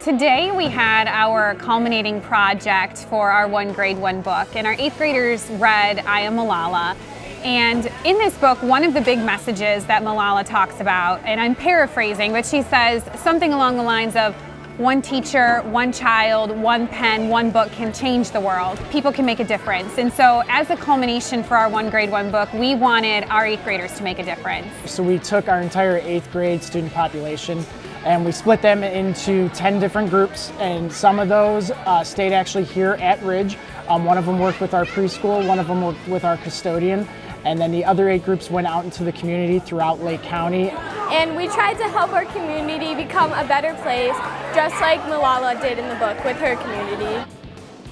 Today we had our culminating project for our One Grade One book, and our 8th graders read I Am Malala. And in this book, one of the big messages that Malala talks about, and I'm paraphrasing, but she says something along the lines of, one teacher, one child, one pen, one book can change the world. People can make a difference. And so as a culmination for our One Grade One book, we wanted our 8th graders to make a difference. So we took our entire 8th grade student population and we split them into 10 different groups, and some of those stayed actually here at Ridge. One of them worked with our preschool, one of them worked with our custodian, and then the other 8 groups went out into the community throughout Lake County. And we tried to help our community become a better place, just like Malala did in the book with her community.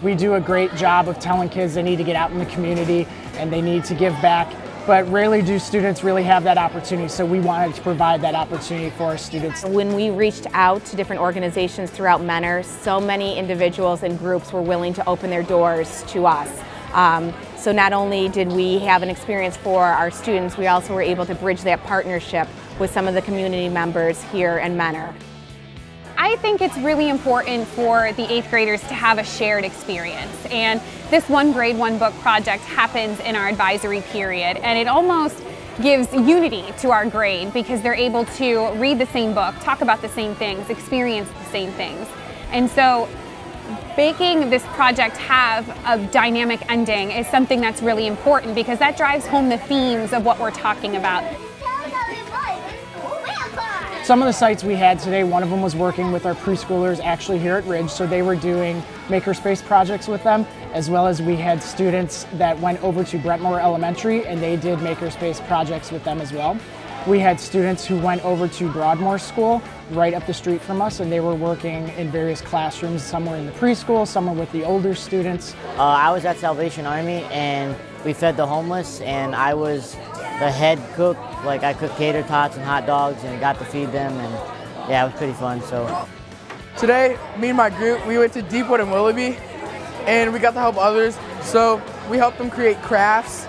We do a great job of telling kids they need to get out in the community and they need to give back, but rarely do students really have that opportunity, so we wanted to provide that opportunity for our students. When we reached out to different organizations throughout Menor, so many individuals and groups were willing to open their doors to us. So not only did we have an experience for our students, we also were able to bridge that partnership with some of the community members here in Menor. I think it's really important for the 8th graders to have a shared experience, and this One Grade One book project happens in our advisory period, and it almost gives unity to our grade because they're able to read the same book, talk about the same things, experience the same things. And so making this project have a dynamic ending is something that's really important because that drives home the themes of what we're talking about. Some of the sites we had today, one of them was working with our preschoolers actually here at Ridge, so they were doing makerspace projects with them, as well as we had students that went over to Brentmore Elementary and they did makerspace projects with them as well. We had students who went over to Broadmoor School right up the street from us, and they were working in various classrooms. Some were in the preschool, some were with the older students. I was at Salvation Army and we fed the homeless, and I was the head cook. Like, I cooked tater tots and hot dogs and got to feed them, and yeah, it was pretty fun. So today, me and my group, we went to Deepwood and Willoughby, and we got to help others. So we helped them create crafts,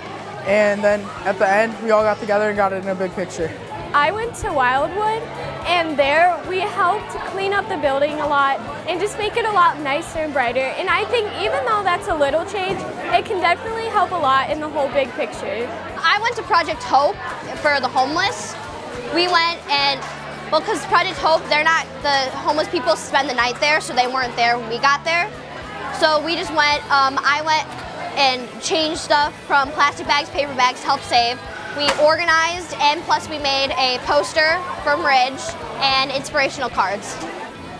and then at the end, we all got together and got it in a big picture. I went to Wildwood, and there we helped clean up the building a lot and just make it a lot nicer and brighter. And I think even though that's a little change, it can definitely help a lot in the whole big picture. I went to Project Hope for the homeless. We went and, well, because Project Hope, the homeless people spend the night there, so they weren't there when we got there. So we just went, I went and changed stuff from plastic bags, paper bags, to help save. We organized, and plus we made a poster from Ridge and inspirational cards.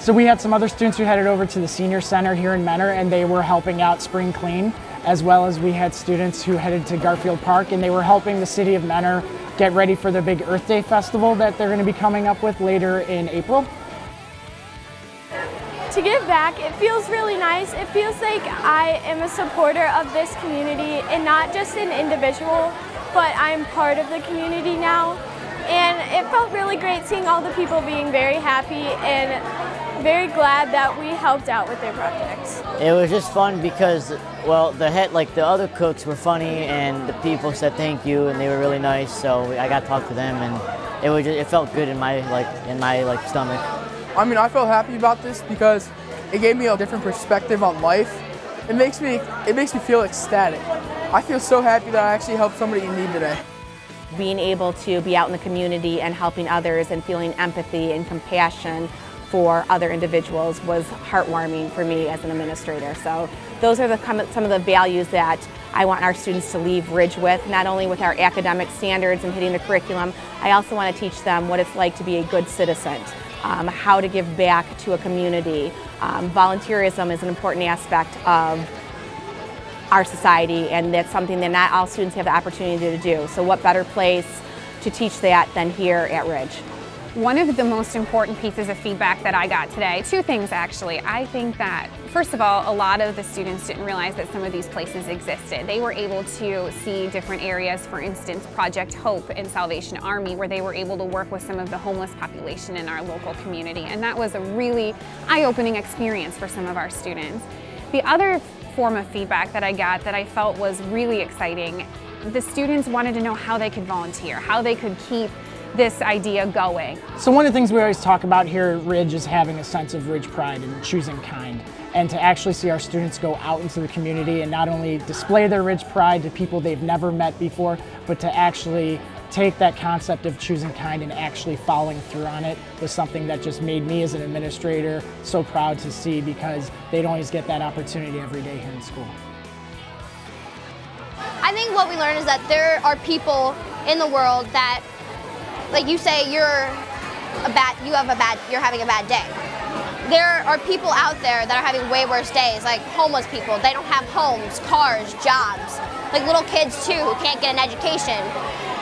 So we had some other students who headed over to the senior center here in Menor, and they were helping out Spring Clean, as well as we had students who headed to Garfield Park, and they were helping the city of Menor get ready for the big Earth Day festival that they're going to be coming up with later in April. To give back, it feels really nice. It feels like I am a supporter of this community and not just an individual, but I'm part of the community now. And it felt really great seeing all the people being very happy and very glad that we helped out with their projects. it was just fun because, well, the other cooks were funny, and the people said thank you, and they were really nice. So I got to talk to them, and it felt good in my stomach. I mean, I felt happy about this because it gave me a different perspective on life. It makes me feel ecstatic. I feel so happy that I actually helped somebody in need today. Being able to be out in the community and helping others and feeling empathy and compassion for other individuals was heartwarming for me as an administrator. So those are some of the values that I want our students to leave Ridge with, not only with our academic standards and hitting the curriculum. I also want to teach them what it's like to be a good citizen, how to give back to a community. Volunteerism is an important aspect of our society, and that's something that not all students have the opportunity to do. So what better place to teach that than here at Ridge? One of the most important pieces of feedback that I got today, two things actually. I think that, first of all, a lot of the students didn't realize that some of these places existed. They were able to see different areas, for instance, Project Hope and Salvation Army, where they were able to work with some of the homeless population in our local community. And that was a really eye-opening experience for some of our students. The other form of feedback that I got that I felt was really exciting, the students wanted to know how they could volunteer, how they could keep this idea going. So one of the things we always talk about here at Ridge is having a sense of Ridge pride and choosing kind. And to actually see our students go out into the community and not only display their Ridge pride to people they've never met before, but to actually take that concept of choosing kind and actually following through on it was something that just made me as an administrator so proud to see, because they don't always get that opportunity every day here in school. I think what we learned is that there are people in the world that, like you say, you're having a bad day. There are people out there that are having way worse days, like homeless people. They don't have homes, cars, jobs. Like little kids too who can't get an education.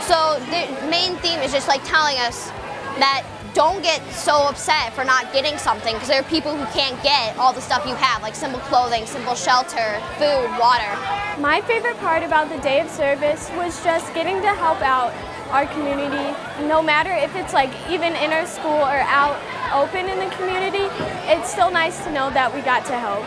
So the main theme is just like telling us that don't get so upset for not getting something, because there are people who can't get all the stuff you have, like simple clothing, simple shelter, food, water. My favorite part about the day of service was just getting to help out our community, no matter if it's like even in our school or out open in the community. It's still nice to know that we got to help.